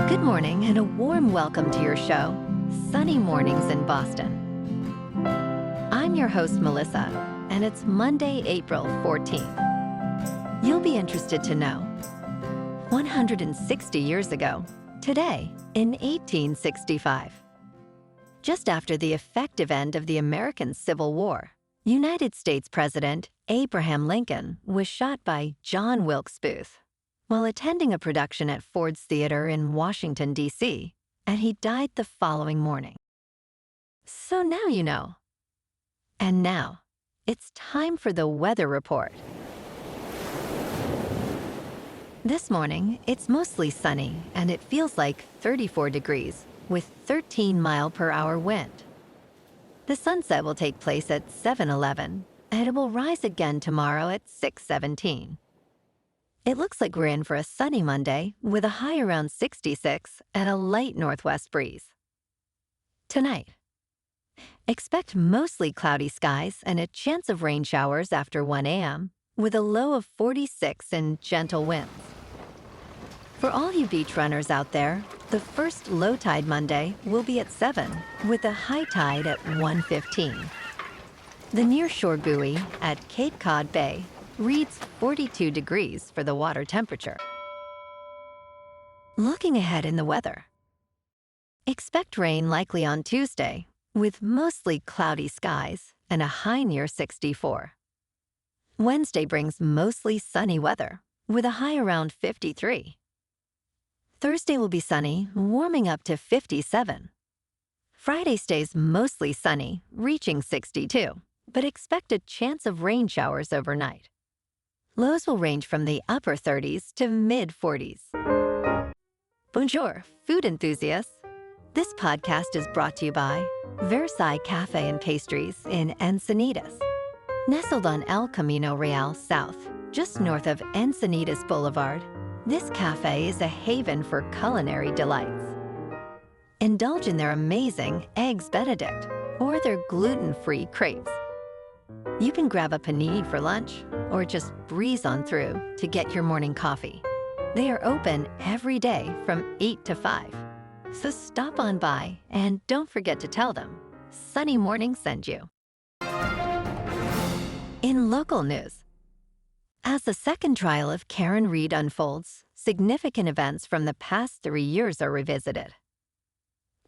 Good morning and a warm welcome to your show, Sunny Mornings in Boston. I'm your host, Melissa, and it's Monday, April 14th. You'll be interested to know, 160 years ago, today, in 1865, just after the effective end of the American Civil War, United States President Abraham Lincoln was shot by John Wilkes Booth while attending a production at Ford's Theater in Washington, D.C., and he died the following morning. So now you know. And now, it's time for the weather report. This morning, it's mostly sunny, and it feels like 34 degrees, with 13-mile-per-hour wind. The sunset will take place at 7:11, and it will rise again tomorrow at 6:17. It looks like we're in for a sunny Monday with a high around 66 and a light northwest breeze. Tonight, expect mostly cloudy skies and a chance of rain showers after 1 a.m. with a low of 46 and gentle winds. For all you beach runners out there, the first low tide Monday will be at 7 with a high tide at 1:15. The nearshore buoy at Cape Cod Bay reads 42 degrees for the water temperature. Looking ahead in the weather. Expect rain likely on Tuesday, with mostly cloudy skies and a high near 64. Wednesday brings mostly sunny weather, with a high around 53. Thursday will be sunny, warming up to 57. Friday stays mostly sunny, reaching 62, but expect a chance of rain showers overnight. Lows will range from the upper 30s to mid-40s. Bonjour, food enthusiasts. This podcast is brought to you by Versailles Cafe and Pastries in Encinitas. Nestled on El Camino Real South, just north of Encinitas Boulevard, this cafe is a haven for culinary delights. Indulge in their amazing Eggs Benedict or their gluten-free crepes. You can grab a panini for lunch or just breeze on through to get your morning coffee. They are open every day from 8 to 5. So stop on by and don't forget to tell them Sunny Morning sent you. In local news, as the second trial of Karen Reed unfolds, significant events from the past 3 years are revisited.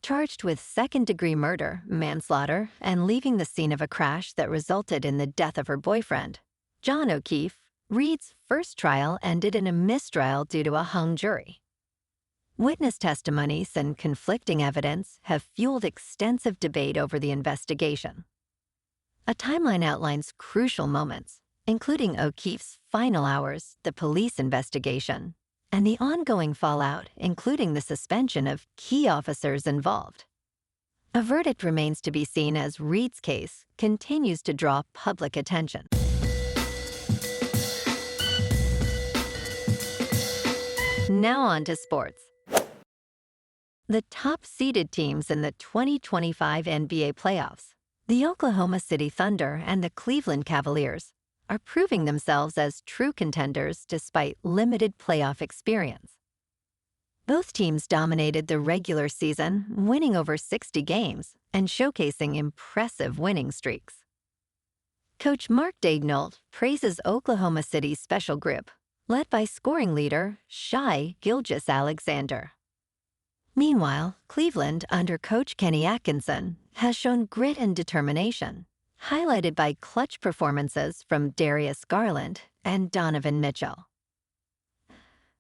Charged with second-degree murder, manslaughter, and leaving the scene of a crash that resulted in the death of her boyfriend, John O'Keefe, Reed's first trial ended in a mistrial due to a hung jury. Witness testimonies and conflicting evidence have fueled extensive debate over the investigation. A timeline outlines crucial moments, including O'Keefe's final hours, the police investigation, and the ongoing fallout, including the suspension of key officers involved. A verdict remains to be seen as Reed's case continues to draw public attention. Now on to sports. The top-seeded teams in the 2025 NBA playoffs, the Oklahoma City Thunder and the Cleveland Cavaliers, are proving themselves as true contenders despite limited playoff experience. Both teams dominated the regular season, winning over 60 games and showcasing impressive winning streaks. Coach Mark Daignault praises Oklahoma City's special group, led by scoring leader Shai Gilgeous-Alexander. Meanwhile, Cleveland, under Coach Kenny Atkinson, has shown grit and determination, highlighted by clutch performances from Darius Garland and Donovan Mitchell.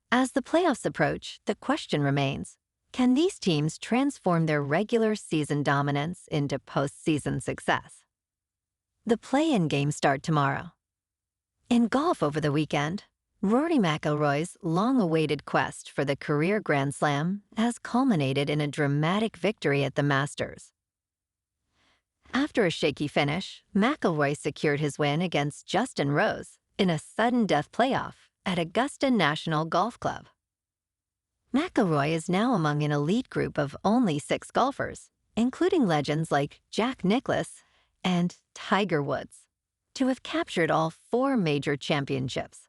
As the playoffs approach, the question remains, can these teams transform their regular season dominance into postseason success? The play-in games start tomorrow. In golf over the weekend, Rory McIlroy's long-awaited quest for the career Grand Slam has culminated in a dramatic victory at the Masters. After a shaky finish, McIlroy secured his win against Justin Rose in a sudden-death playoff at Augusta National Golf Club. McIlroy is now among an elite group of only 6 golfers, including legends like Jack Nicklaus and Tiger Woods, to have captured all 4 major championships.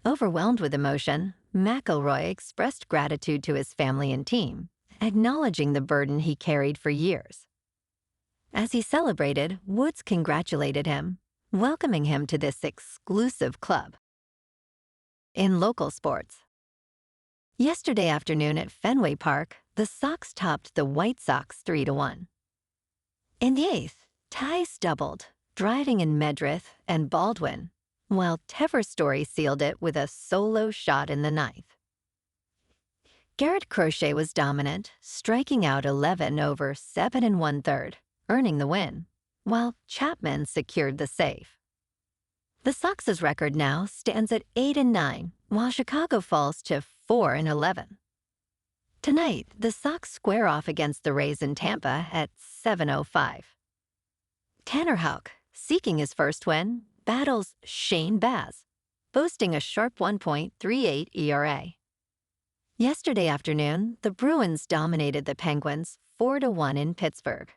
Overwhelmed with emotion, McIlroy expressed gratitude to his family and team, acknowledging the burden he carried for years. As he celebrated, Woods congratulated him, welcoming him to this exclusive club. In local sports, yesterday afternoon at Fenway Park, the Sox topped the White Sox 3-1. In the eighth, ties doubled, driving in Medrith and Baldwin, while Story sealed it with a solo shot in the ninth. Garrett Crochet was dominant, striking out 11 over 7 1/3, earning the win, while Chapman secured the save. The Sox's record now stands at 8-9, while Chicago falls to 4-11. Tonight, the Sox square off against the Rays in Tampa at 7:05. Tanner Houck, seeking his first win, battles Shane Baz, boasting a sharp 1.38 ERA. Yesterday afternoon, the Bruins dominated the Penguins 4-1 in Pittsburgh.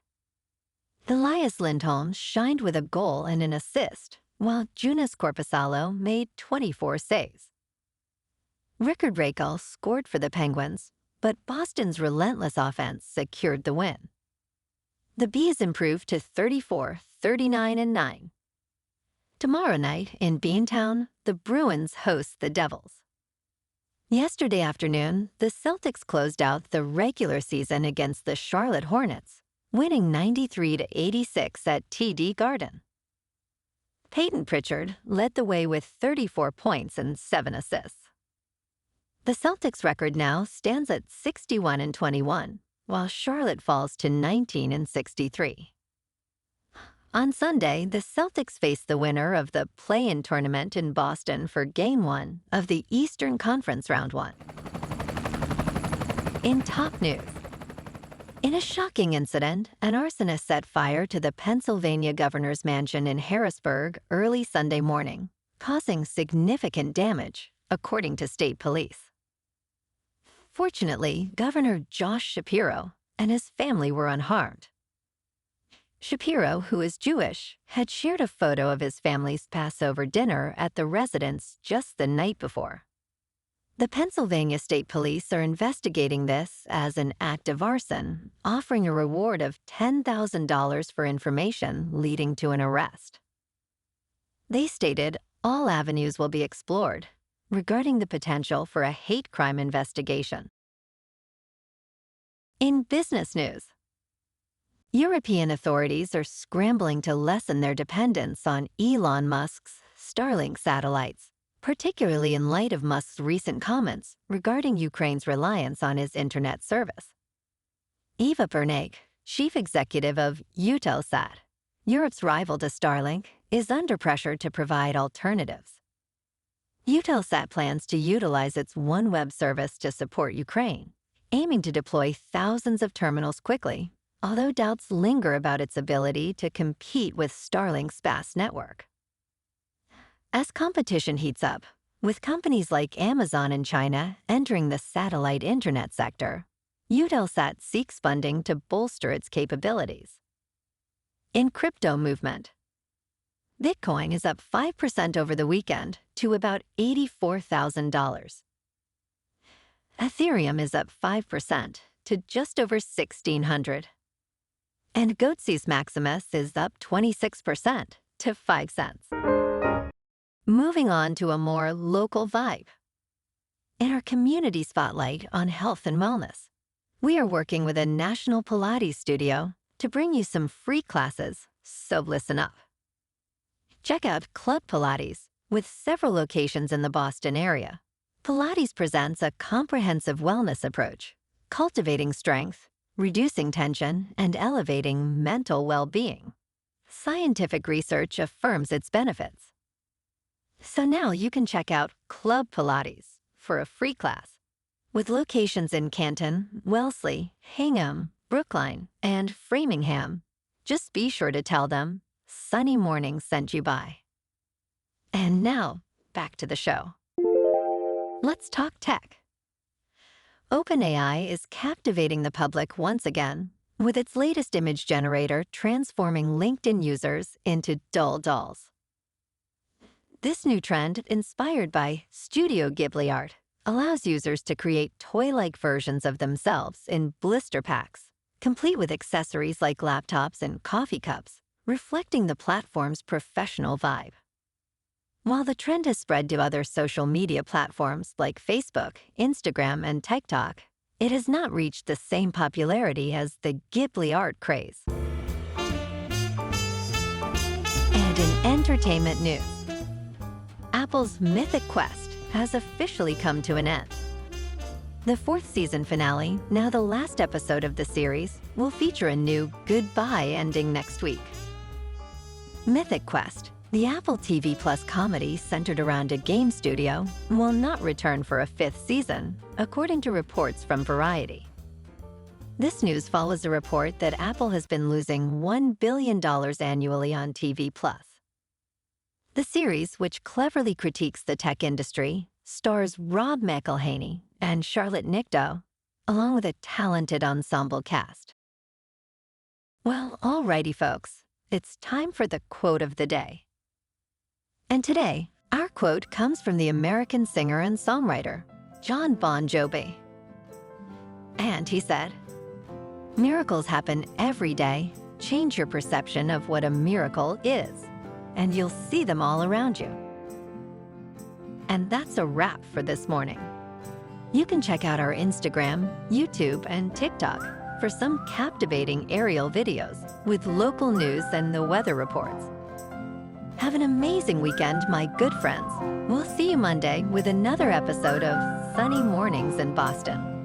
Elias Lindholm shined with a goal and an assist, while Joonas Korpisalo made 24 saves. Rickard Rakell scored for the Penguins, but Boston's relentless offense secured the win. The Bees improved to 34, 39, and 9. Tomorrow night in Beantown, the Bruins host the Devils. Yesterday afternoon, the Celtics closed out the regular season against the Charlotte Hornets, winning 93-86 at TD Garden. Peyton Pritchard led the way with 34 points and 7 assists. The Celtics' record now stands at 61-21, while Charlotte falls to 19-63. On Sunday, the Celtics face the winner of the play-in tournament in Boston for Game 1 of the Eastern Conference Round 1. In top news, in a shocking incident, an arsonist set fire to the Pennsylvania governor's mansion in Harrisburg early Sunday morning, causing significant damage, according to state police. Fortunately, Governor Josh Shapiro and his family were unharmed. Shapiro, who is Jewish, had shared a photo of his family's Passover dinner at the residence just the night before. The Pennsylvania State Police are investigating this as an act of arson, offering a reward of $10,000 for information leading to an arrest. They stated all avenues will be explored regarding the potential for a hate crime investigation. In business news, European authorities are scrambling to lessen their dependence on Elon Musk's Starlink satellites, particularly in light of Musk's recent comments regarding Ukraine's reliance on his internet service. Eva Bernaik, chief executive of Eutelsat, Europe's rival to Starlink, is under pressure to provide alternatives. Eutelsat plans to utilize its OneWeb service to support Ukraine, aiming to deploy thousands of terminals quickly, although doubts linger about its ability to compete with Starlink's vast network. As competition heats up, with companies like Amazon and China entering the satellite internet sector, Eutelsat seeks funding to bolster its capabilities. In crypto movement, Bitcoin is up 5% over the weekend to about $84,000. Ethereum is up 5% to just over $1,600. And Goatse's Maximus is up 26% to 5 cents. Moving on to a more local vibe. In our community spotlight on health and wellness, we are working with a national Pilates studio to bring you some free classes, so listen up. Check out Club Pilates, with several locations in the Boston area. Pilates presents a comprehensive wellness approach, cultivating strength, reducing tension, and elevating mental well-being. Scientific research affirms its benefits. So now you can check out Club Pilates for a free class. With locations in Canton, Wellesley, Hingham, Brookline, and Framingham, just be sure to tell them Sunny Morning sent you by. And now, back to the show. Let's talk tech. OpenAI is captivating the public once again with its latest image generator transforming LinkedIn users into dull dolls. This new trend, inspired by Studio Ghibli art, allows users to create toy-like versions of themselves in blister packs, complete with accessories like laptops and coffee cups, reflecting the platform's professional vibe. While the trend has spread to other social media platforms like Facebook, Instagram, and TikTok, it has not reached the same popularity as the Ghibli art craze. And in entertainment news, Apple's Mythic Quest has officially come to an end. The fourth season finale, now the last episode of the series, will feature a new goodbye ending next week. Mythic Quest, the Apple TV Plus comedy centered around a game studio, will not return for a fifth season, according to reports from Variety. This news follows a report that Apple has been losing $1 billion annually on TV Plus. The series, which cleverly critiques the tech industry, stars Rob McElhenney and Charlotte Nicto, along with a talented ensemble cast. Well, alrighty, folks, it's time for the quote of the day. And today, our quote comes from the American singer and songwriter, Jon Bon Jovi. And he said, "Miracles happen every day. Change your perception of what a miracle is, and you'll see them all around you." And that's a wrap for this morning. You can check out our Instagram, YouTube, and TikTok for some captivating aerial videos with local news and the weather reports. Have an amazing weekend, my good friends. We'll see you Monday with another episode of Sunny Mornings in Boston.